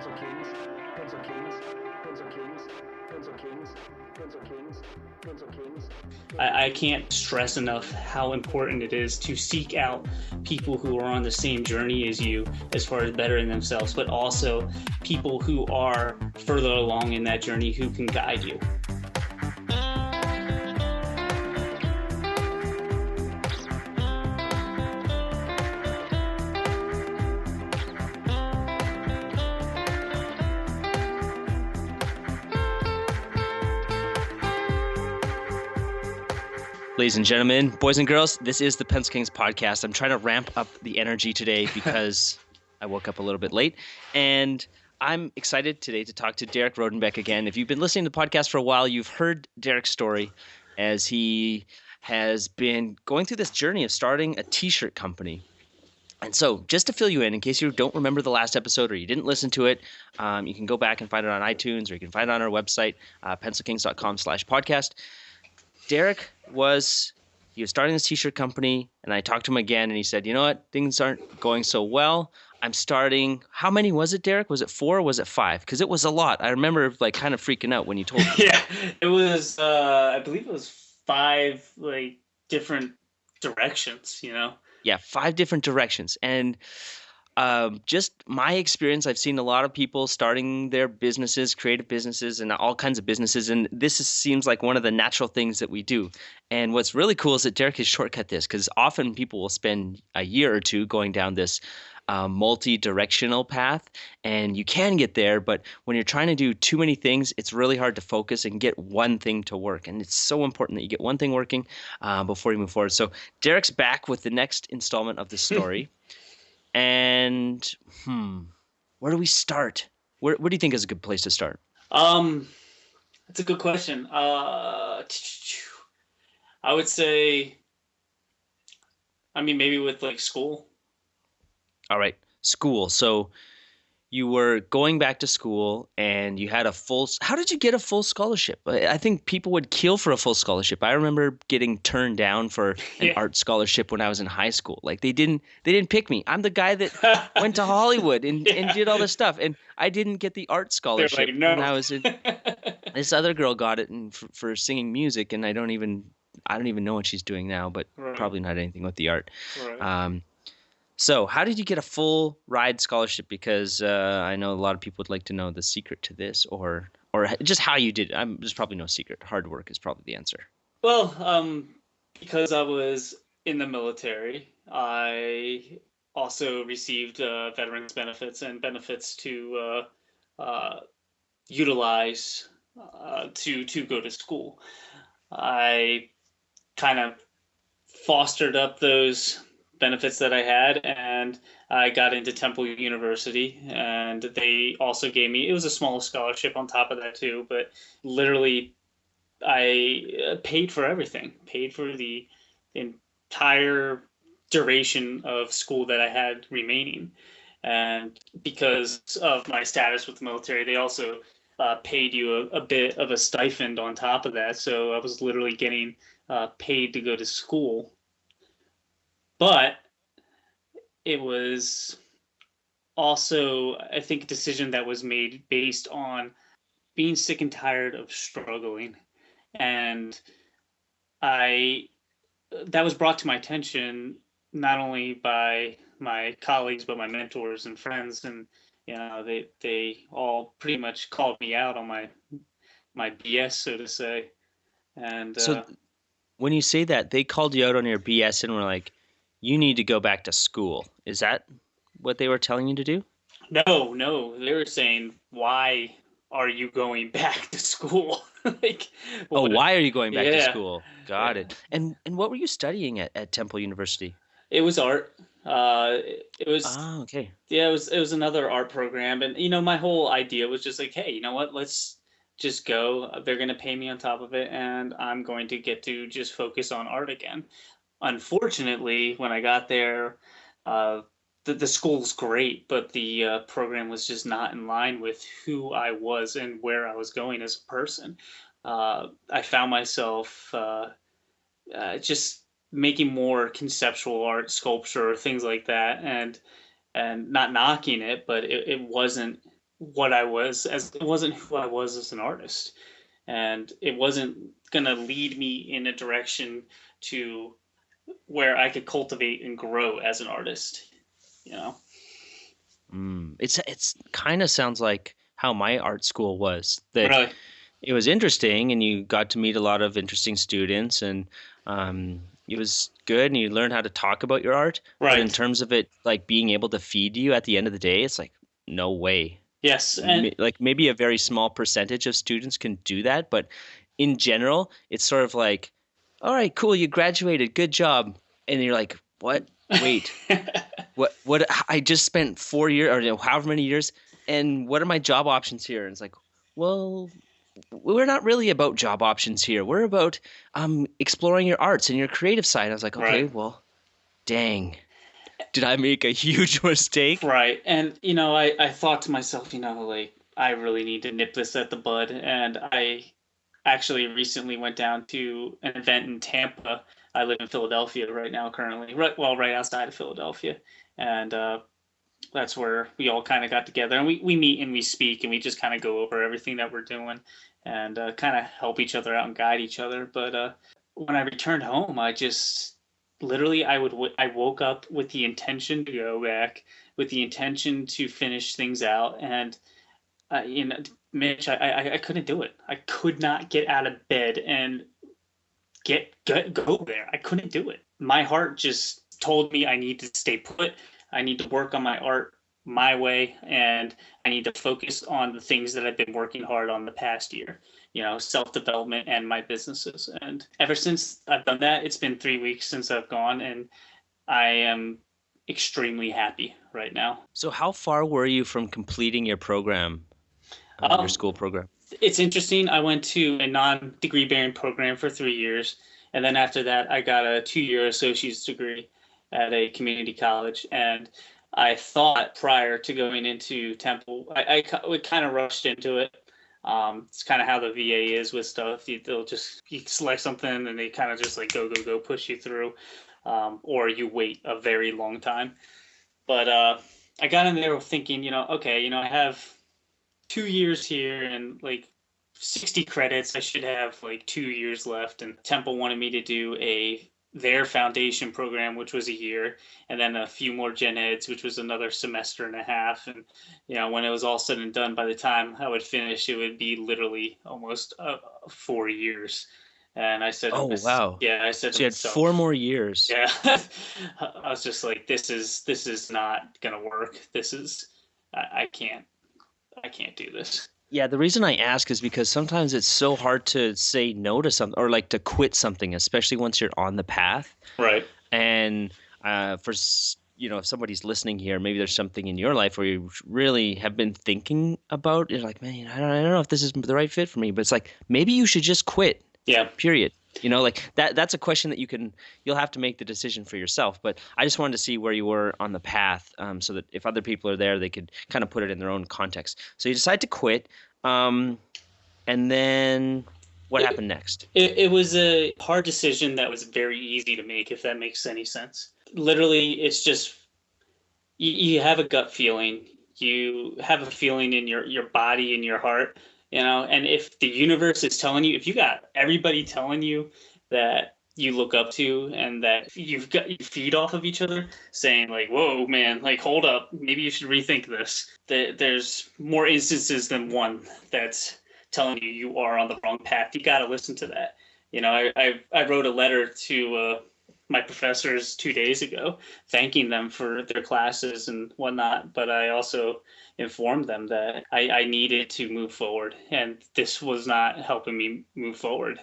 Pencil Kings, Pencil Kings, Pencil Kings, Pencil Kings, Pencil Kings, Pencil Kings. I can't stress enough how important it is to seek out people who are on the same journey as you as far as bettering themselves, but also people who are further along in that journey who can guide you. Ladies and gentlemen, boys and girls, this is the Pencil Kings podcast. I'm trying to ramp up the energy today because I woke up a little bit late, and I'm excited today to talk to Derek Rodenbeck again. If you've been listening to the podcast for a while, you've heard Derek's story as he has been going through this journey of starting a t-shirt company. And so just to fill you in case you don't remember the last episode or you didn't listen to it, you can go back and find it on iTunes, or you can find it on our website, pencilkings.com/podcast. Derek was starting this t-shirt company, and I talked to him again, and he said, you know what, things aren't going so well. I'm starting, how many was it, Derek? Was it 4 or was it 5? Because it was a lot. I remember kind of freaking out when you told me. Yeah, it was, I believe it was 5 different directions, Yeah, 5 different directions. And just my experience, I've seen a lot of people starting their businesses, creative businesses, and all kinds of businesses. And seems like one of the natural things that we do. And what's really cool is that Derek has shortcut this, because often people will spend a year or two going down this multi-directional path, and you can get there. But when you're trying to do too many things, it's really hard to focus and get one thing to work. And it's so important that you get one thing working before you move forward. So Derek's back with the next installment of the story. And where do we start? Where do you think is a good place to start? That's a good question. I would say, maybe with school. All right, school. So you were going back to school, and you had how did you get a full scholarship? I think people would kill for a full scholarship. I remember getting turned down for an art scholarship when I was in high school. They didn't pick me. I'm the guy that went to Hollywood and did all this stuff, and I didn't get the art scholarship. They're like, no. When I was in, this other girl got it for singing music, and I don't even know what she's doing now, but right. Probably not anything with the art. Right. So how did you get a full ride scholarship? Because I know a lot of people would like to know the secret to this, or just how you did it. There's probably no secret. Hard work is probably the answer. Well, because I was in the military, I also received veterans benefits and benefits to utilize to go to school. I kind of fostered up those benefits that I had, and I got into Temple University, and they also gave me, it was a small scholarship on top of that too, but literally I paid for everything, paid for the entire duration of school that I had remaining. And because of my status with the military, they also paid you a bit of a stipend on top of that. So I was literally getting paid to go to school. But it was also, I think, a decision that was made based on being sick and tired of struggling. And that was brought to my attention not only by my colleagues, but my mentors and friends. And, they all pretty much called me out on my BS, so to say. And so when you say that, they called you out on your BS and were like, you need to go back to school. Is that what they were telling you to do? No. They were saying, why are you going back to school? Why are you going back to school? Got yeah. it. And what were you studying at Temple University? It was art. It was. Oh, okay. Yeah, it was another art program. And, my whole idea was just hey, you know what? Let's just go. They're going to pay me on top of it, and I'm going to get to just focus on art again. Unfortunately, when I got there, the school's great, but the program was just not in line with who I was and where I was going as a person. I found myself just making more conceptual art, sculpture, things like that, and not knocking it, but it wasn't what I was as it wasn't who I was as an artist, and it wasn't gonna lead me in a direction to where I could cultivate and grow as an artist. You know. It's kind of sounds like how my art school was. That Really. it was interesting, and you got to meet a lot of interesting students, and it was good, and you learned how to talk about your art. But in Right. terms of it, like being able to feed you at the end of the day, it's like no way. Yes. And Like maybe a very small percentage of students can do that, but in general, it's sort of like, all right, cool, you graduated, good job, and you're like, what? Wait, what? I just spent 4 years, or however many years, and what are my job options here? And it's like, well, we're not really about job options here. We're about exploring your arts and your creative side. I was like, okay, right. well, dang, did I make a huge mistake? Right. And, I thought to myself, like, I really need to nip this at the bud. And I actually recently went down to an event in Tampa. I live in Philadelphia right now, currently, right outside of Philadelphia. And that's where we all kind of got together, and we meet and we speak, and we just kind of go over everything that we're doing, and kind of help each other out and guide each other. But when I returned home, I just literally I woke up with the intention to go back, with the intention to finish things out, and Mitch, I couldn't do it. I could not get out of bed and go there. I couldn't do it. My heart just told me I need to stay put. I need to work on my art my way, and I need to focus on the things that I've been working hard on the past year, self-development and my businesses. And ever since I've done that, it's been 3 weeks since I've gone, and I am extremely happy right now. So how far were you from completing your program, your school program? It's interesting. I went to a non-degree bearing program for 3 years. And then after that, I got a 2-year associate's degree at a community college. And I thought prior to going into Temple, I kind of rushed into it. It's kind of how the VA is with stuff. They'll just, you select something and they kind of just like go, push you through. Or you wait a very long time. But I got in there thinking, okay, I have 2 years here and like 60 credits. I should have like 2 years left. And Temple wanted me to do their foundation program, which was a year, and then a few more gen eds, which was another semester and a half. And when it was all said and done, by the time I would finish, it would be literally almost 4 years. And I said, oh wow, yeah, I said, so you had 4 more years. Yeah. I was just like, this is not gonna work. I can't do this. Yeah, the reason I ask is because sometimes it's so hard to say no to something, or like to quit something, especially once you're on the path. Right. And if somebody's listening here, maybe there's something in your life where you really have been thinking about. You're like, man, I don't know if this is the right fit for me. But it's like, maybe you should just quit. Yeah. Period. Like that's a question that you'll have to make the decision for yourself. But I just wanted to see where you were on the path, so that if other people are there, they could kind of put it in their own context. So you decide to quit, and then what happened next? It was a hard decision that was very easy to make, if that makes any sense. Literally, it's just you have a gut feeling. You have a feeling in your body and your heart. And if the universe is telling you, if you got everybody telling you that you look up to and that you feed off of each other, saying like, whoa, man, like, hold up, maybe you should rethink this. There's more instances than one that's telling you are on the wrong path. You got to listen to that. I wrote a letter to my professors 2 days ago, thanking them for their classes and whatnot. But I also informed them that I needed to move forward, and this was not helping me move forward.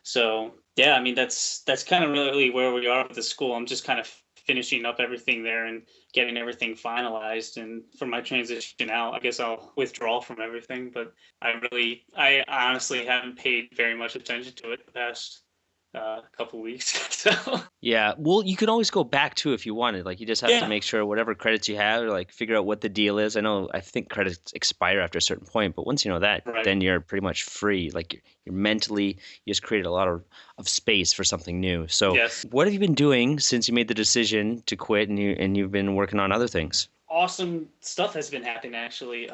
So yeah, I mean, that's kind of really where we are with the school. I'm just kind of finishing up everything there and getting everything finalized. And for my transition out, I guess I'll withdraw from everything. But I honestly haven't paid very much attention to it the past couple weeks. So yeah, well, you can always go back too if you wanted. Like, you just have to make sure whatever credits you have, or like figure out what the deal is. I think credits expire after a certain point, but once you know that, then you're pretty much free. Like, you're mentally, you just created a lot of space for something new. So what have you been doing since you made the decision to quit, and you've been working on other things? awesome stuff has been happening, actually.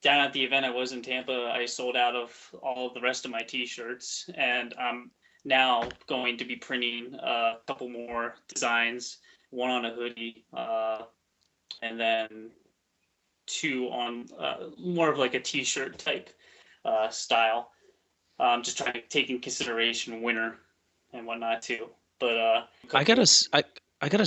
Down at the event I was in Tampa, I sold out of all of the rest of my t-shirts, and I'm now going to be printing a couple more designs, one on a hoodie, and then two on more of like a t-shirt type style. Just trying to take in consideration winter and whatnot too. But I gotta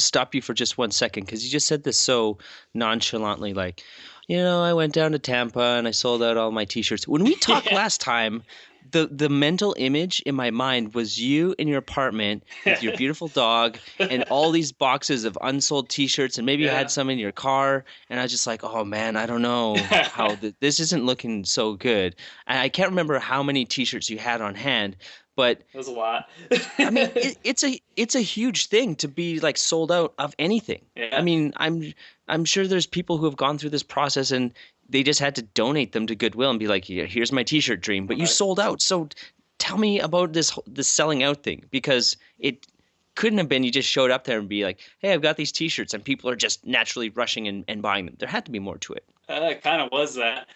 stop you for just 1 second because you just said this so nonchalantly, like, I went down to Tampa and I sold out all my t-shirts. When we talked last time, the mental image in my mind was you in your apartment with your beautiful dog and all these boxes of unsold t-shirts, and maybe you had some in your car, and I was just like, oh man, I don't know how this isn't looking so good. And I can't remember how many t-shirts you had on hand, but it was a lot. I mean, it's a huge thing to be like sold out of anything. Yeah. I mean, I'm sure there's people who have gone through this process and they just had to donate them to Goodwill and be like, yeah, here's my t-shirt dream, but you sold out. So tell me about this selling out thing, because it couldn't have been you just showed up there and be like, hey, I've got these t-shirts, and people are just naturally rushing and buying them. There had to be more to it. It kind of was that,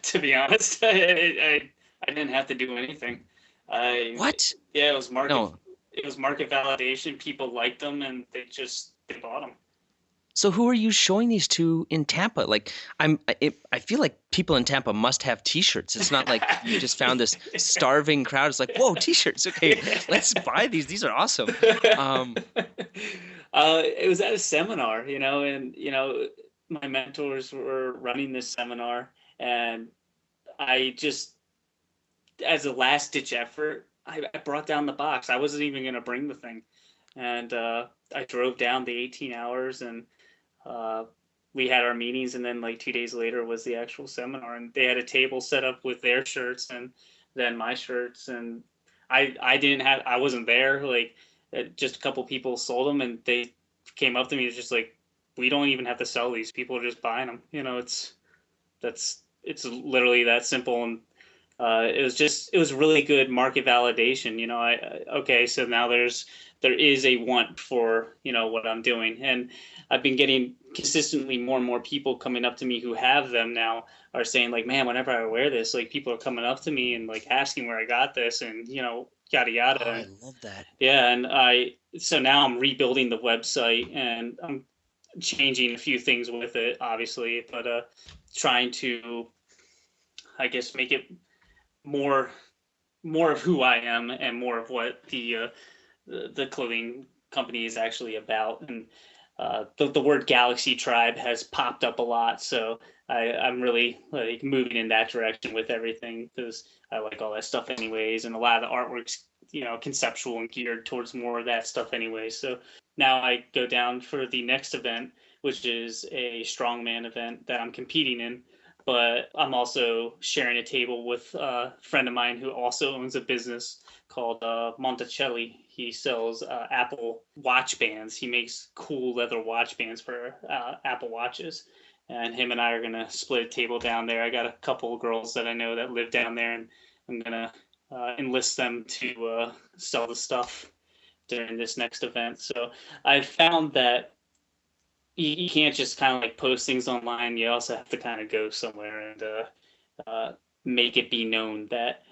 to be honest. I didn't have to do anything. What? Yeah, it was market. No. It was market validation. People liked them, and they bought them. So who are you showing these to in Tampa? Like, I feel like people in Tampa must have t-shirts. It's not like you just found this starving crowd. It's like, whoa, t-shirts. Okay, let's buy these. These are awesome. It was at a seminar, and my mentors were running this seminar, and I just, as a last ditch effort, I brought down the box. I wasn't even going to bring the thing. And I drove down the 18 hours, and we had our meetings, and then like 2 days later was the actual seminar, and they had a table set up with their shirts and then my shirts, and I wasn't there. Like, just a couple people sold them, and they came up to me. It's just like, we don't even have to sell these. People are just buying them. It's literally that simple. And it was really good market validation. Okay, so now there is a want for, what I'm doing. And I've been getting consistently more and more people coming up to me who have them now are saying like, man, whenever I wear this, like, people are coming up to me and like asking where I got this, and, yada, yada. Oh, I love that. Yeah. And so now I'm rebuilding the website, and I'm changing a few things with it, obviously, but trying to, I guess, make it more of who I am and more of what the clothing company is actually about. And the word Galaxy Tribe has popped up a lot, so I'm really like moving in that direction with everything, because I like all that stuff anyways, and a lot of the artwork's conceptual and geared towards more of that stuff anyway. So now I go down for the next event, which is a strongman event that I'm competing in. But I'm also sharing a table with a friend of mine who also owns a business called Monticelli. He sells Apple watch bands. He makes cool leather watch bands for Apple watches. And him and I are going to split a table down there. I got a couple of girls that I know that live down there, and I'm going to enlist them to sell the stuff during this next event. So I found that you can't just kind of like post things online. You also have to kind of go somewhere and make it be known that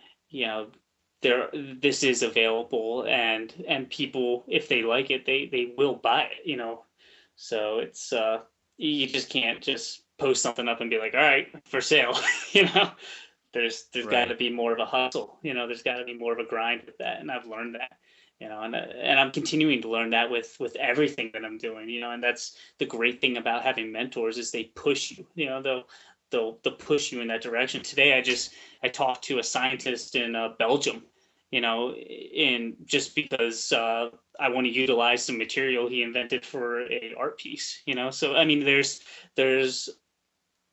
this is available, and people, if they like it, they will buy it. So it's you just can't just post something up and be like, all right, for sale. There's Right. got to be more of a hustle. There's got to be more of a grind with that, and I've learned that. And I'm continuing to learn that with everything that I'm doing, and that's the great thing about having mentors, is they push you. They'll push you in that direction. Today I talked to a scientist in Belgium, in just because I want to utilize some material he invented for a art piece. So I mean, there's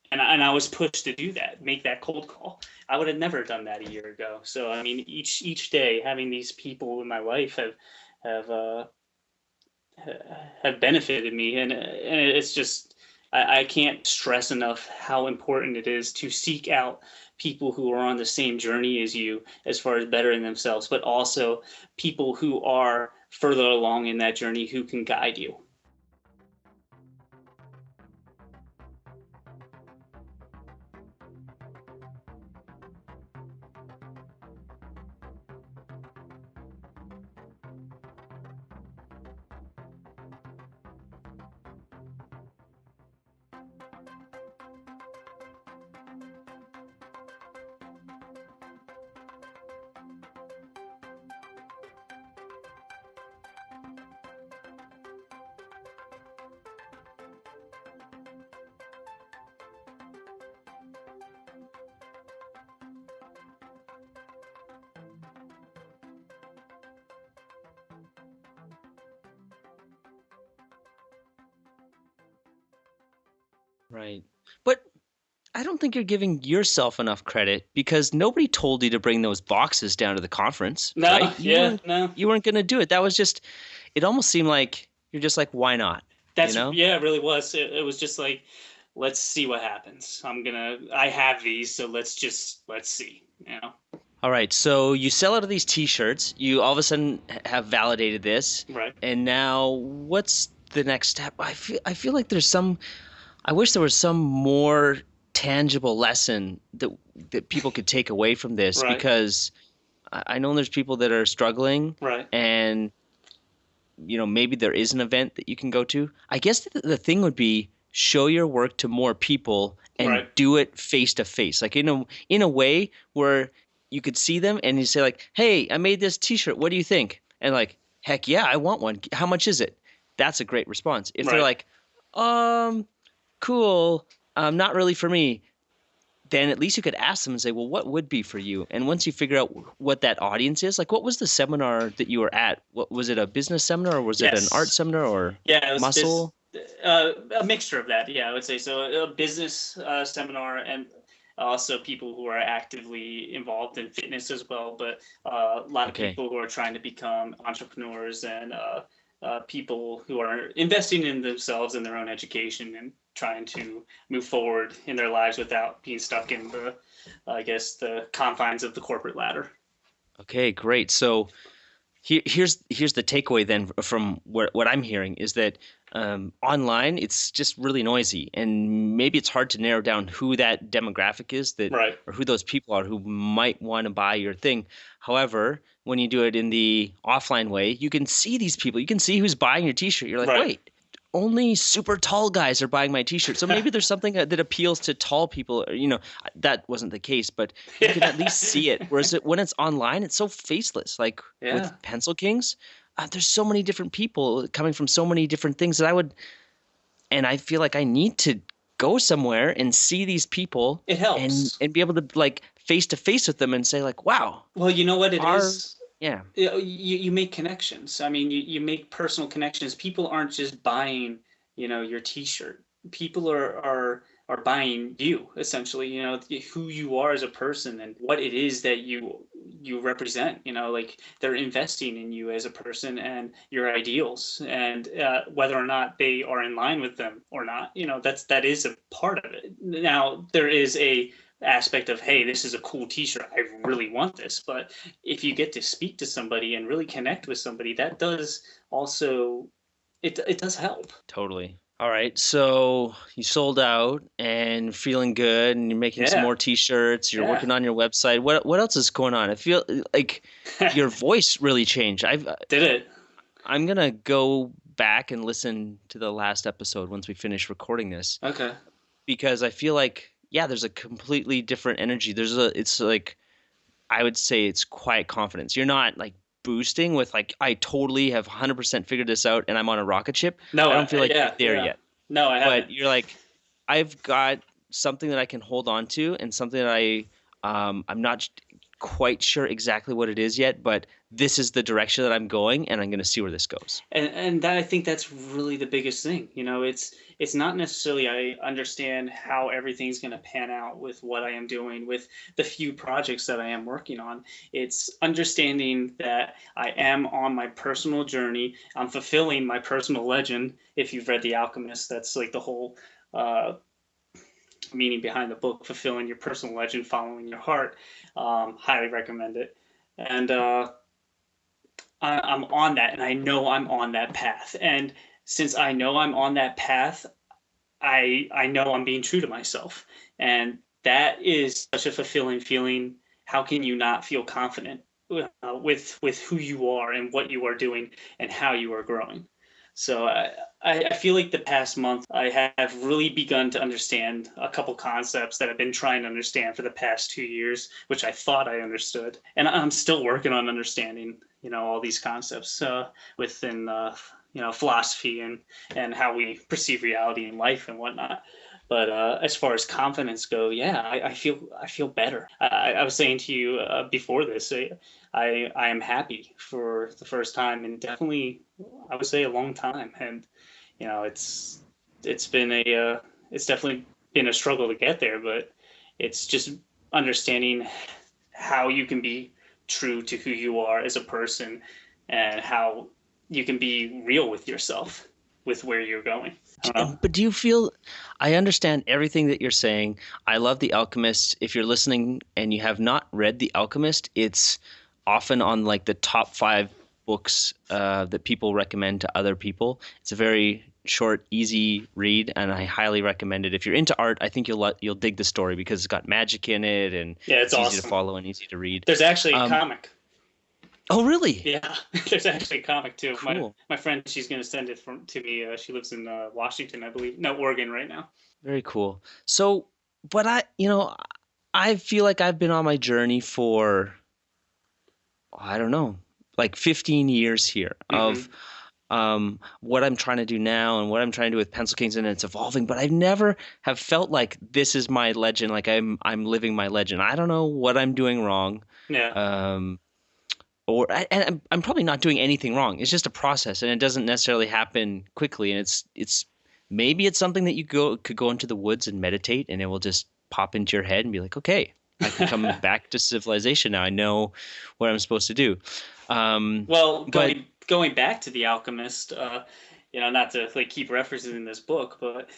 and I was pushed to do that, make that cold call. I would have never done that a year ago. So I mean, each day having these people in my life have benefited me, and it's just I can't stress enough how important it is to seek out people who are on the same journey as you as far as bettering themselves, but also people who are further along in that journey who can guide you. Right. But I don't think you're giving yourself enough credit because nobody told you to bring those boxes down to the conference, No, right? yeah, no. You weren't going to do it. That was just it almost seemed like you're just like why not, you That's know? yeah, it really was. It was just like, let's see what happens. I have these, so let's see. You know, All right. So you sell out of these t-shirts. You all of a sudden have validated this. right, And now what's the next step? I feel like there's some I wish there was some more tangible lesson that people could take away from this right, because I know there's people that are struggling right, and maybe there is an event that you can go to. I guess the thing would be show your work to more people and right, do it face to face, like in a way where you could see them and you say like, "Hey, I made this T-shirt. What do you think?" And like, "Heck yeah, I want one. How much is it?" That's a great response. If they're right. like, cool, not really for me, then at least you could ask them and say, well, what would be for you? And once you figure out what that audience is, like what was the seminar that you were at? What was it, a business seminar or was it an art Yes, seminar or yeah. It was muscle? a mixture of that. Yeah, I would say so. A business seminar and also people who are actively involved in fitness as well, but a lot of Okay. people who are trying to become entrepreneurs and people who are investing in themselves and their own education and trying to move forward in their lives without being stuck in I guess, the confines of the corporate ladder. Okay, great. So here's the takeaway then from what I'm hearing is that online it's just really noisy and maybe it's hard to narrow down who that demographic is that Right. or who those people are who might want to buy your thing. However, when you do it in the offline way, you can see these people. You can see who's buying your t-shirt. You're like, Right. wait, only super tall guys are buying my t-shirt. So maybe there's something that appeals to tall people. That wasn't the case, but you can at least see it. Whereas when it's online, it's so faceless. Like with Yeah. Pencil Kings, there's so many different people coming from so many different things that and I feel like I need to go somewhere and see these people It and helps. be able to like face to face with them and say like, wow, Well, you know what it our is? yeah, You make connections. I mean, you make personal connections. People aren't just buying, your T-shirt. People are buying you essentially. Who you are as a person and what it is that you represent. Like they're investing in you as a person and your ideals, and whether or not they are in line with them or not. That is a part of it. Now there is a aspect of, hey, this is a cool T-shirt. I really want this, but if you get to speak to somebody and really connect with somebody, that does also it does help. totally. All right, so you sold out and feeling good, and you're making some Yeah, more T-shirts. You're yeah. working on your website. What else is going on? I feel like your voice really changed. Did it? I'm gonna go back and listen to the last episode once we finish recording this Okay. because I feel like there's a completely different energy. It's like I would say it's quiet confidence. You're not like boosting with like I totally have 100% figured this out and I'm on a rocket ship. No, I don't feel like you're yeah, there yeah. yet. No, I But haven't. you're like I've got something that I can hold on to and something that I'm not quite sure exactly what it is yet, but this is the direction that I'm going and I'm going to see where this goes. And that I think that's really the biggest thing. It's not necessarily I understand how everything's going to pan out with what I am doing with the few projects that I am working on. It's understanding that I am on my personal journey. I'm fulfilling my personal legend. If you've read The Alchemist, that's like the whole meaning behind the book, fulfilling your personal legend, following your heart. Highly recommend it. And I'm on that, and I know I'm on that path. And since I know I'm on that path, I know I'm being true to myself, and that is such a fulfilling feeling. How can you not feel confident with who you are and what you are doing and how you are growing? So I feel like the past month I have really begun to understand a couple concepts that I've been trying to understand for the past 2 years, which I thought I understood, and I'm still working on understanding, all these concepts within philosophy and how we perceive reality in life and whatnot. But as far as confidence go, yeah, I feel better. I was saying to you before this, I am happy for the first time in definitely I would say a long time, and it's been it's definitely been a struggle to get there, but it's just understanding how you can be true to who you are as a person and how you can be real with yourself with where you're going. I don't know. But do you feel, I understand everything that you're saying. I love The Alchemist. If you're listening and you have not read The Alchemist, it's often on like the top 5 books that people recommend to other people. It's a very short, easy read, and I highly recommend it. If you're into art, I think you'll dig the story because it's got magic in it, and Yeah, it's easy awesome to follow and easy to read. There's actually a comic. Oh, really? Yeah, there's actually a comic too. Cool. My friend, she's going to send it to me. She lives in Washington, I believe. No, Oregon right now. Very cool. So, but I feel like I've been on my journey for, I don't know, like 15 years here of what I'm trying to do now and what I'm trying to do with Pencil Kings, and it's evolving. But I never have felt like this is my legend, like I'm living my legend. I don't know what I'm doing wrong. Yeah. And I'm probably not doing anything wrong. It's just a process, and it doesn't necessarily happen quickly. And it's maybe it's something that you could go into the woods and meditate, and it will just pop into your head and be like, okay, I can come back to civilization now. I know what I'm supposed to do. Well, going back to The Alchemist, not to like keep references in this book, but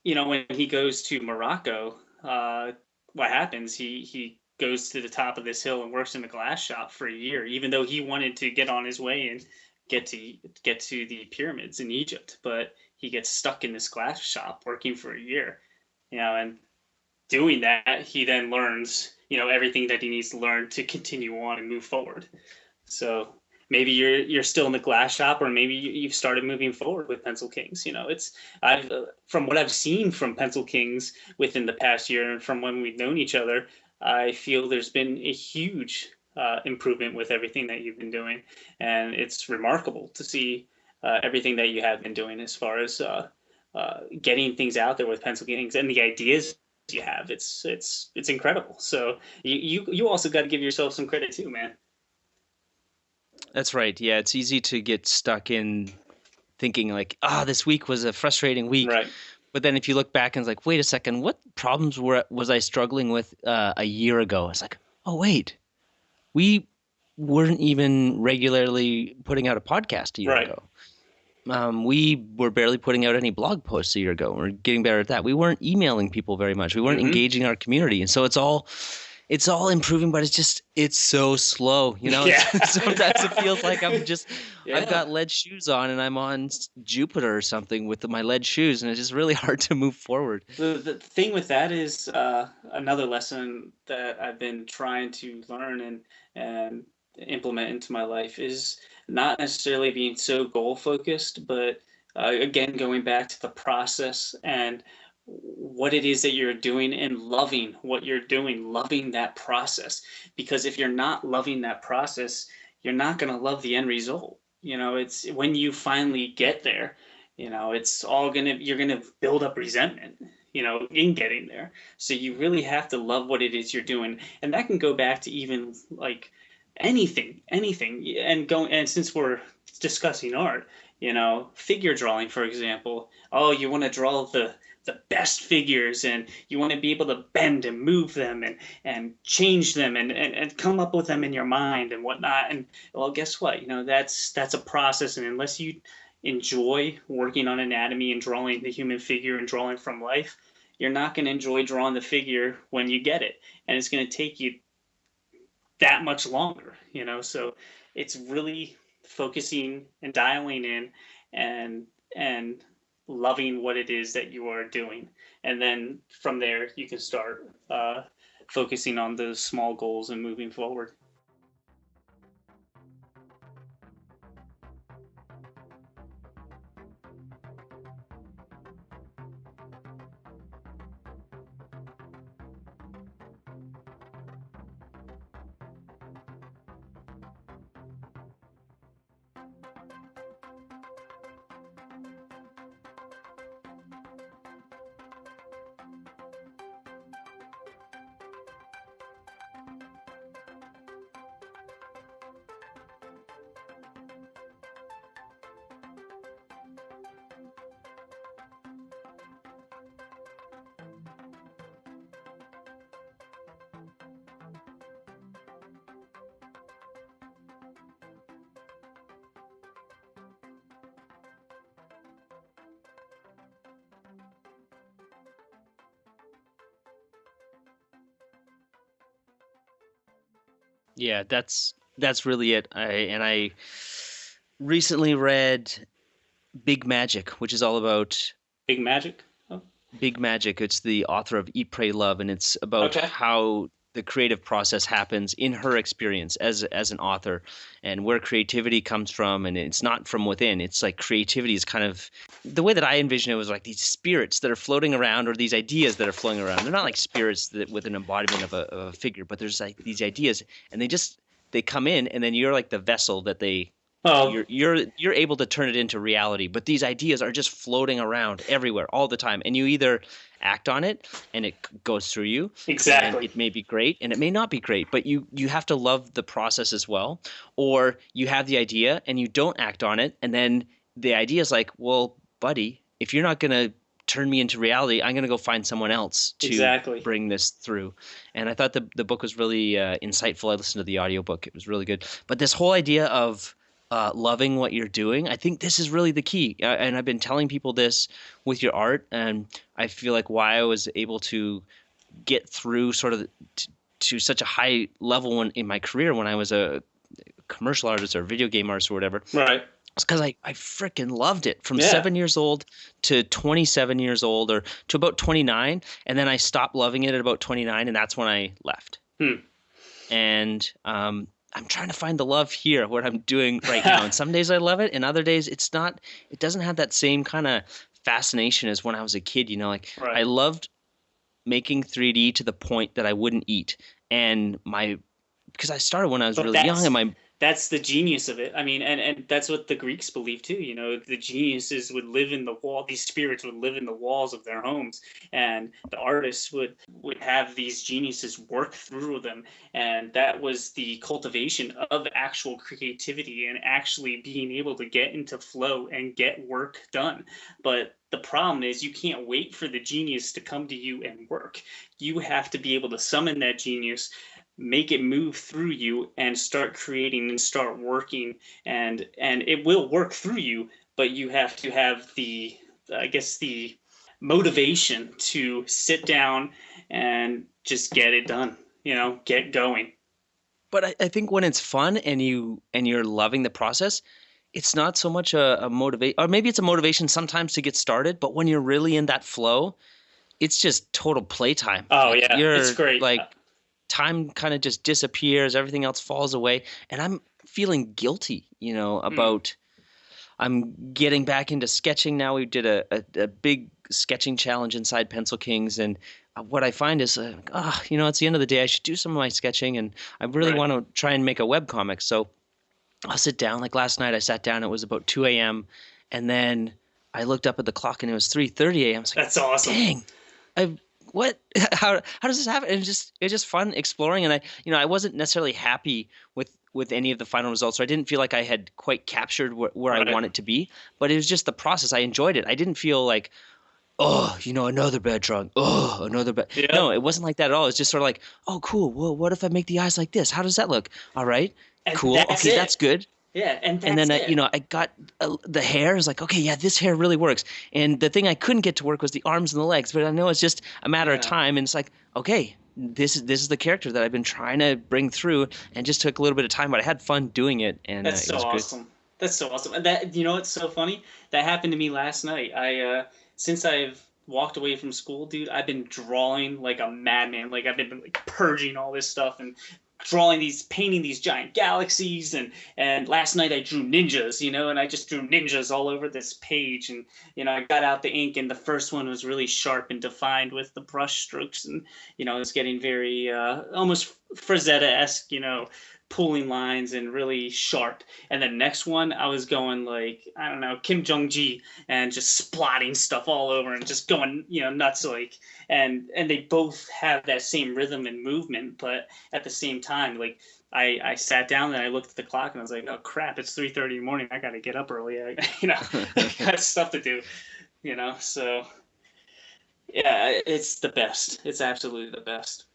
when he goes to Morocco, what happens? He goes to the top of this hill and works in the glass shop for a year, even though he wanted to get on his way and get to the pyramids in Egypt, but he gets stuck in this glass shop working for a year, and doing that, he then learns, everything that he needs to learn to continue on and move forward. So maybe you're still in the glass shop, or maybe you've started moving forward with Pencil Kings. I've from what I've seen from Pencil Kings within the past year and from when we've known each other, I feel there's been a huge improvement with everything that you've been doing, and it's remarkable to see everything that you have been doing as far as getting things out there with Pencil Kings and the ideas you have. It's incredible. So you also got to give yourself some credit too, man. That's right. Yeah, it's easy to get stuck in thinking like, this week was a frustrating week. Right. But then if you look back and it's like, wait a second, what problems was I struggling with a year ago? It's like, oh, wait, we weren't even regularly putting out a podcast a year ago. We were barely putting out any blog posts a year ago. We're getting better at that. We weren't emailing people very much. We weren't engaging our community. And so it's all improving, but it's so slow, Yeah. Sometimes it feels like I've got lead shoes on and I'm on Jupiter or something with my lead shoes, and it's just really hard to move forward. The thing with that is another lesson that I've been trying to learn and implement into my life is not necessarily being so goal focused, but again, going back to the process and what it is that you're doing and loving what you're doing, loving that process. Because if you're not loving that process, you're not going to love the end result. It's when you finally get there, you're going to build up resentment, in getting there. So you really have to love what it is you're doing. And that can go back to even like anything. And since we're discussing art, figure drawing, for example. Oh, you want to draw the best figures, and you want to be able to bend and move them and change them and come up with them in your mind and whatnot. And well, guess what? That's a process. And unless you enjoy working on anatomy and drawing the human figure and drawing from life, you're not going to enjoy drawing the figure when you get it. And it's going to take you that much longer, so it's really focusing and dialing in and loving what it is that you are doing. And then from there, you can start focusing on those small goals and moving forward. Yeah, that's really it. I recently read Big Magic, which is all about Big Magic. Oh, Big Magic. It's the author of Eat, Pray, Love, and it's about okay. how the creative process happens in her experience as an author, and where creativity comes from. And it's not from within. It's like creativity is kind of the way that I envision it was like these spirits that are floating around, or these ideas that are floating around. They're not like spirits that with an embodiment of a figure, but there's like these ideas, and they come in, and then you're like the vessel that they Well, you're able to turn it into reality, but these ideas are just floating around everywhere all the time, and you either act on it and it goes through you, and exactly. it may be great and it may not be great, but you have to love the process as well. Or you have the idea and you don't act on it, and then the idea is like, well, buddy, if you're not going to turn me into reality, I'm going to go find someone else to Exactly. bring this through. And I thought the book was really insightful. I listened to the audiobook. It was really good. But this whole idea of loving what you're doing, I think this is really the key. And I've been telling people this with your art, and I feel like why I was able to get through sort of to such a high level in my career when I was a commercial artist or video game artist or whatever. Right. It's because I freaking loved it from Yeah. 7 years old to 27 years old, or to about 29. And then I stopped loving it at about 29, and that's when I left. And I'm trying to find the love here, what I'm doing right now. And some days I love it, and other days it doesn't have that same kind of fascination as when I was a kid. Like Right. I loved making 3D to the point that I wouldn't eat. And because I started when I was But really young, and that's the genius of it. I mean, and that's what the Greeks believed too. The geniuses would live in the wall. These spirits would live in the walls of their homes, and the artists would have these geniuses work through them. And that was the cultivation of actual creativity and actually being able to get into flow and get work done. But the problem is you can't wait for the genius to come to you and work. You have to be able to summon that genius, make it move through you, and start creating and start working, and it will work through you, but you have to have the, I guess, the motivation to sit down and just get it done, get going. but I think when it's fun and you're loving the process, it's not so much a motivate, or maybe it's a motivation sometimes to get started. But when you're really in that flow, it's just total playtime. Oh Like yeah, it's you're great. like time kind of just disappears, everything else falls away, and I'm feeling guilty, about I'm getting back into sketching now. We did a big sketching challenge inside Pencil Kings, and what I find is, it's the end of the day. I should do some of my sketching, and I really Right. want to try and make a web comic. So I'll sit down. Like last night, I sat down. It was about 2 a.m., and then I looked up at the clock, and it was 3:30 a.m. I was like, That's awesome. dang, I what? How does this happen? It's just fun exploring, and I wasn't necessarily happy with any of the final results. So I didn't feel like I had quite captured where I Right. want it to be. But it was just the process. I enjoyed it. I didn't feel like, oh, another bad drawing. Oh, another bad. Yeah. No, it wasn't like that at all. It's just sort of like, oh, cool. Well, what if I make the eyes like this? How does that look? All right, And cool. that's Okay, it. that's good. Yeah, and And then that's it. I got the hair. I was like, okay, yeah, this hair really works. And the thing I couldn't get to work was the arms and the legs. But I know it's just a matter of Yeah. time. And it's like, okay, this is the character that I've been trying to bring through, and just took a little bit of time, but I had fun doing it, and That's it so was good. awesome. That's so awesome. And that, it's so funny. That happened to me last night. Since I've walked away from school, dude, I've been drawing like a madman. Like I've been like purging all this stuff and painting these giant galaxies. And last night I drew ninjas, and I just drew ninjas all over this page. And, I got out the ink, and the first one was really sharp and defined with the brush strokes. And, it's getting very, almost Frazetta-esque, pulling lines and really sharp. And the next one, I was going like, I don't know, Kim Jong-ji, and just splotting stuff all over and just going, nuts. Like, and they both have that same rhythm and movement, but at the same time, like, I sat down and I looked at the clock and I was like, oh crap, it's 3:30 in the morning. I got to get up early. I got stuff to do, so yeah, it's the best. It's absolutely the best.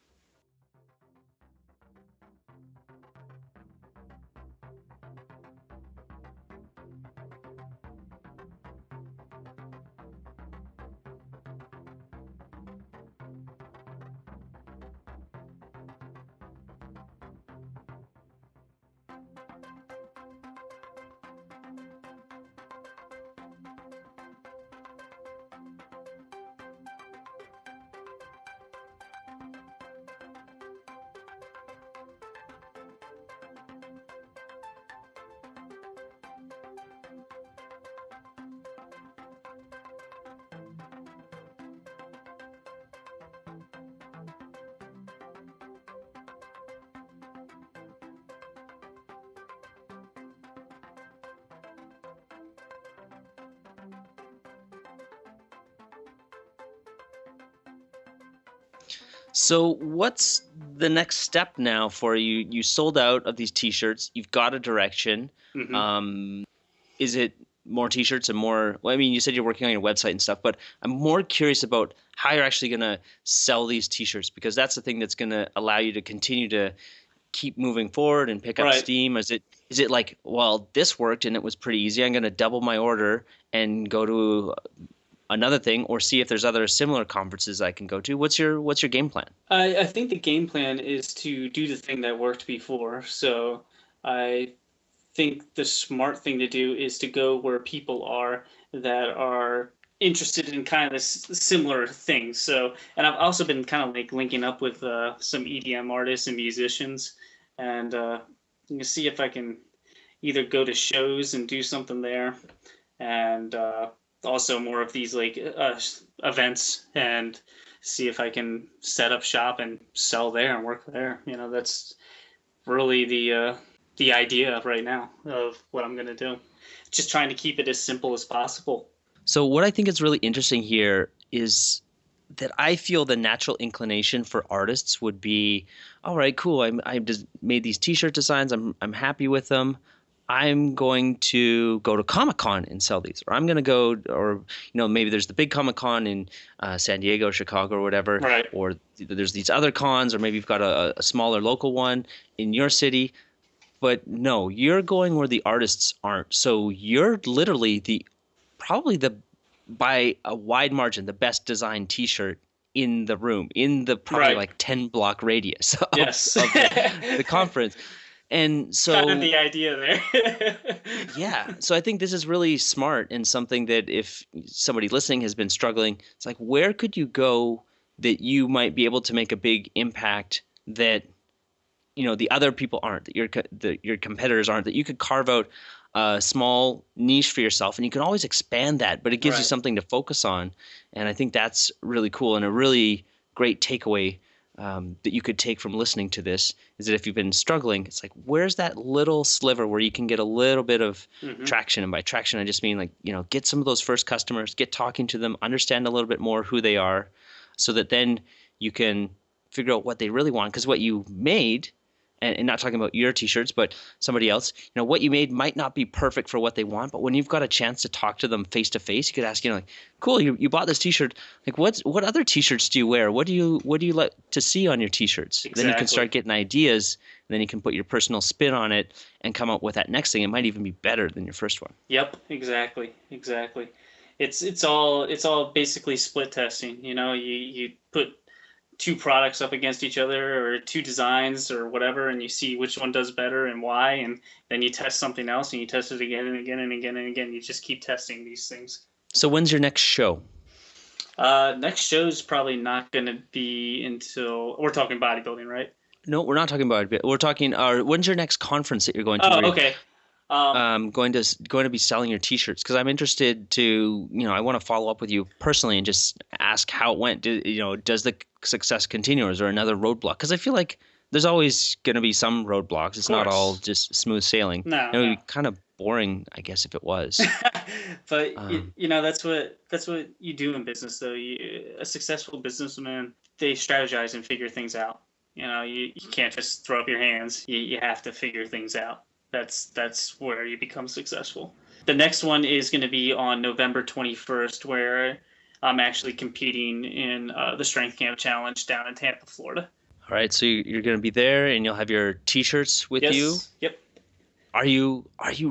So what's the next step now for you? You sold out of these t-shirts. You've got a direction. Hmm. Um, is it more t-shirts and more, well, I mean, you said you're working on your website and stuff, but I'm more curious about how you're actually going to sell these t-shirts, because that's the thing that's going to allow you to continue to keep moving forward and pick up Right. steam. Is it like, well, this worked and it was pretty easy, I'm going to double my order and go to another thing, or see if there's other similar conferences I can go to? What's your game plan? I think the game plan is to do the thing that worked before. So I think the smart thing to do is to go where people are that are interested in kind of this similar things. So, and I've also been kind of like linking up with some EDM artists and musicians, and you can see if I can either go to shows and do something there, and also more of these like events, and see if I can set up shop and sell there and work there. That's really the idea right now of what I'm gonna do. Just trying to keep it as simple as possible. So what I think is really interesting here is that I feel the natural inclination for artists would be, all right, cool. I just made these t-shirt designs. I'm happy with them. I'm going to go to Comic-Con and sell these, or I'm going to go, or maybe there's the big Comic-Con in San Diego, Chicago, or whatever, Right. or there's these other cons, or maybe you've got a smaller local one in your city. But no, you're going where the artists aren't. So you're literally probably by a wide margin, the best designed t-shirt in the room, in the probably Right. like 10 block radius of, Yes. of the conference. And so Kind of the idea there. yeah, so I think this is really smart, and something that if somebody listening has been struggling, it's like, where could you go that you might be able to make a big impact that the other people aren't, that your competitors aren't, that you could carve out a small niche for yourself, and you can always expand that, but it gives you Right. something to focus on. And I think that's really cool, and a really great takeaway that you could take from listening to this is that if you've been struggling, it's like, where's that little sliver where you can get a little bit of Mhm. traction? And by traction, I just mean like, get some of those first customers, get talking to them, understand a little bit more who they are, so that then you can figure out what they really want. Because what you made, and not talking about your t-shirts, but somebody else, what you made might not be perfect for what they want, but when you've got a chance to talk to them face to face, you could ask, like, cool, you bought this t-shirt. Like, what other t-shirts do you wear? What do you like to see on your t-shirts? Then you can Exactly. start getting ideas, and then you can put your personal spin on it and come up with that next thing. It might even be better than your first one. Yep, exactly. It's all basically split testing. You put two products up against each other, or two designs or whatever, and you see which one does better and why, and then you test something else and you test it again and again and again and again. You just keep testing these things. So when's your next show? Next show's probably not going to be until, we're talking bodybuilding, right? No, we're not talking about it. We're talking. When's your next conference that you're going to? Oh, okay. Going to be selling your t-shirts, because I'm interested to, I want to follow up with you personally and just ask how it went. Does the success continue, or is there another roadblock? Because I feel like there's always going to be some roadblocks. It's not all just smooth sailing. No, It would be kind of boring, I guess, if it was. But that's what you do in business, though. A successful businessman, they strategize and figure things out. You can't just throw up your hands. You have to figure things out. That's where you become successful. The next one is going to be on November 21st, where I'm actually competing in the Strength Camp Challenge down in Tampa, Florida. All right, so you're going to be there, and you'll have your t-shirts with Yes. you. Yep. Are you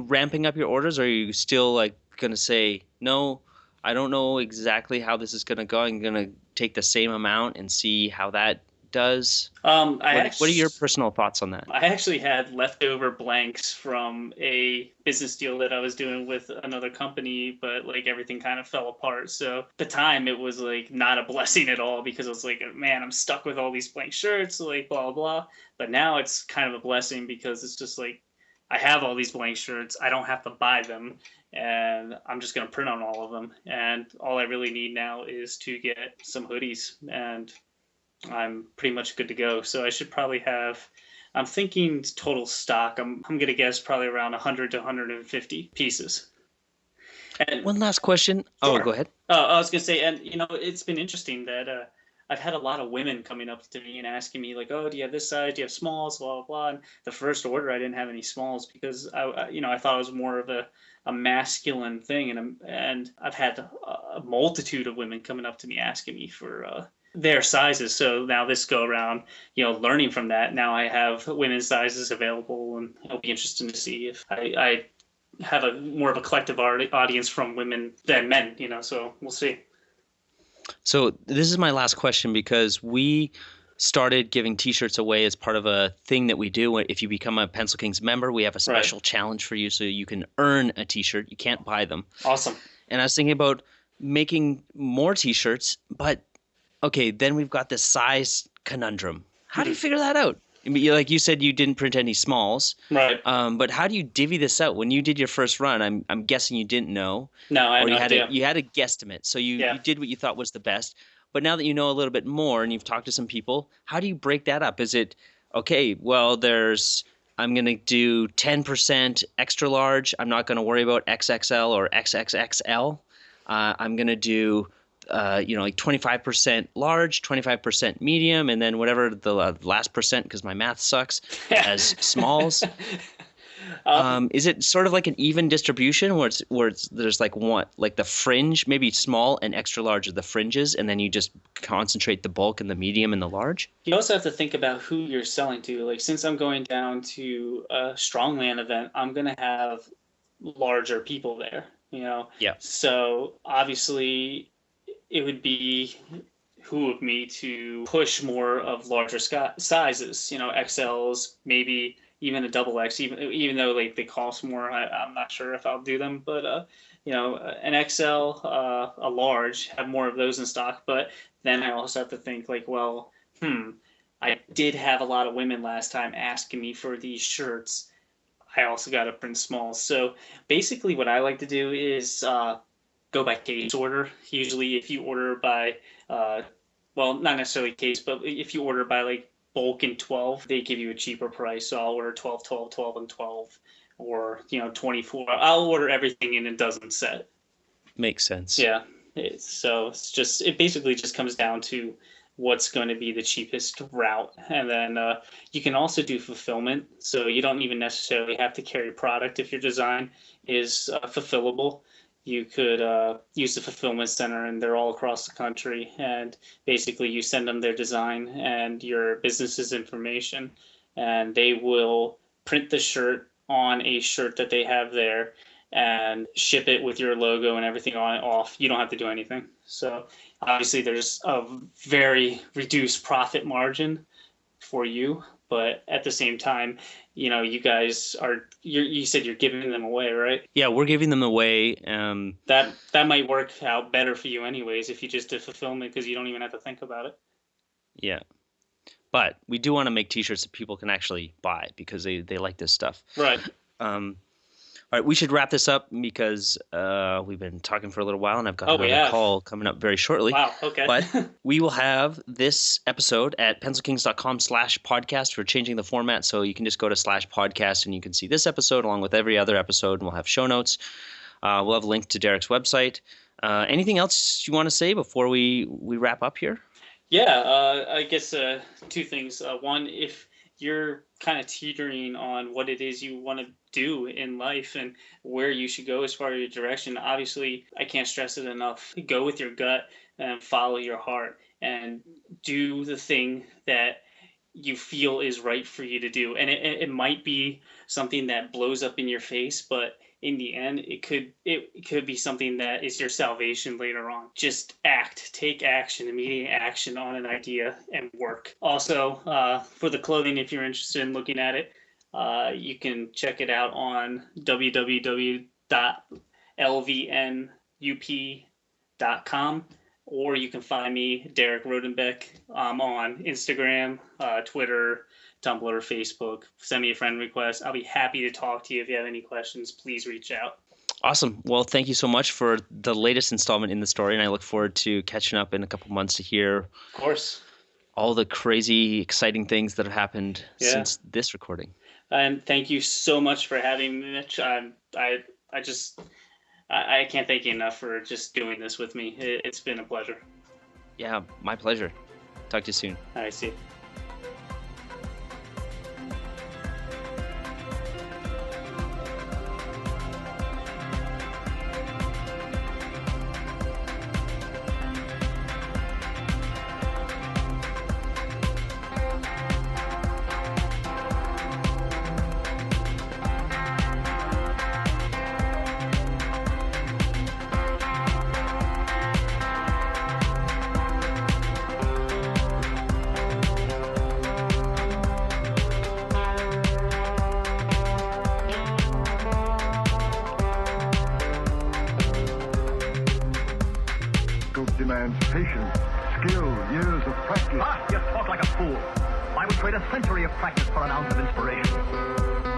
ramping up your orders, or are you still like going to say, no, I don't know exactly how this is going to go. I'm going to take the same amount and see how that does? What are your personal thoughts on that? I actually had leftover blanks from a business deal that I was doing with another company, but like everything kind of fell apart. So at the time it was like not a blessing at all, because I was like, man, I'm stuck with all these blank shirts, like blah, blah, blah. But now it's kind of a blessing, because it's just like, I have all these blank shirts. I don't have to buy them, and I'm just going to print on all of them. And all I really need now is to get some hoodies, and I'm pretty much good to go. So I should probably have, I'm thinking total stock, I'm going to guess probably around 100 to 150 pieces. And One last question. Sure. Oh, go ahead. I was going to say, and it's been interesting that I've had a lot of women coming up to me and asking me like, "Oh, do you have this size? Do you have smalls?" Blah blah blah. And the first order, I didn't have any smalls because I thought it was more of a masculine thing, and I've had a multitude of women coming up to me asking me for their sizes. So now this go around, learning from that, now I have women's sizes available, and it'll be interesting to see if I have a more of a collective audience from women than men. So we'll see. So this is my last question, because we started giving T-shirts away as part of a thing that we do. If you become a Pencil Kings member, we have a special challenge for you, so you can earn a T-shirt. You can't buy them. Awesome. And I was thinking about making more T-shirts, but okay, then we've got this size conundrum. How do you figure that out? I mean, like you said, you didn't print any smalls, right? But how do you divvy this out? When you did your first run, I'm guessing you didn't know. No, I had no idea. You had a guesstimate, so you did what you thought was the best. But now that you know a little bit more and you've talked to some people, how do you break that up? Is it okay? Well, I'm going to do 10% extra large. I'm not going to worry about XXL or XXXL. I'm going to do like 25% large, 25% medium, and then whatever the last percent, because my math sucks, as smalls. Is it sort of like an even distribution where there's like the fringe, maybe small and extra large are the fringes, and then you just concentrate the bulk and the medium and the large? You also have to think about who you're selling to. Like, since I'm going down to a strongman event, I'm going to have larger people there, Yeah. So obviously it would be who of me to push more of larger sizes, XLs, maybe even a double X, even though like they cost more. I'm not sure if I'll do them, but an XL, a large, have more of those in stock. But then I also have to think like, well, I did have a lot of women last time asking me for these shirts. I also got to print smalls. So basically what I like to do is go by case order. Usually if you order by, well, not necessarily case, but if you order by like bulk in 12, they give you a cheaper price. So I'll order 12, 12, 12, and 12, or 24. I'll order everything in a dozen set. Makes sense. Yeah. It basically just comes down to what's going to be the cheapest route. And then you can also do fulfillment. So you don't even necessarily have to carry product if your design is fulfillable. You could use the fulfillment center, and they're all across the country. And basically you send them their design and your business's information, and they will print the shirt on a shirt that they have there and ship it with your logo and everything on it off. You don't have to do anything. So obviously there's a very reduced profit margin for you, but at the same time, you guys you said you're giving them away, right? Yeah, we're giving them away. That might work out better for you anyways if you just did fulfillment, because you don't even have to think about it. Yeah. But we do want to make T-shirts that people can actually buy, because they like this stuff. Right. All right, we should wrap this up, because we've been talking for a little while, and I've got another call coming up very shortly. Wow, okay. But we will have this episode at pencilkings.com/podcast. We're changing the format, so you can just go to /podcast, and you can see this episode along with every other episode, and we'll have show notes. We'll have a link to Derek's website. Anything else you want to say before we wrap up here? Yeah, I guess two things. One, if you're kind of teetering on what it is you want to do in life and where you should go as far as your direction, obviously I can't stress it enough. Go with your gut and follow your heart, and do the thing that you feel is right for you to do. And it might be something that blows up in your face, but in the end, it could be something that is your salvation later on. Just take action, immediate action on an idea, and work. Also, for the clothing, if you're interested in looking at it, you can check it out on www.lvnup.com, or you can find me, Derek Rodenbeck, on Instagram, Twitter, Tumblr, Facebook. Send me a friend request. I'll be happy to talk to you. If you have any questions, please reach out. Awesome. Well, thank you so much for the latest installment in the story, and I look forward to catching up in a couple months to hear, of course, all the crazy, exciting things that have happened since this recording. And thank you so much for having me, Mitch. I can't thank you enough for just doing this with me. It's been a pleasure. Yeah, my pleasure. Talk to you soon. I see. Demands patience, skill, years of practice. Ah, you talk like a fool. I would trade a century of practice for an ounce of inspiration.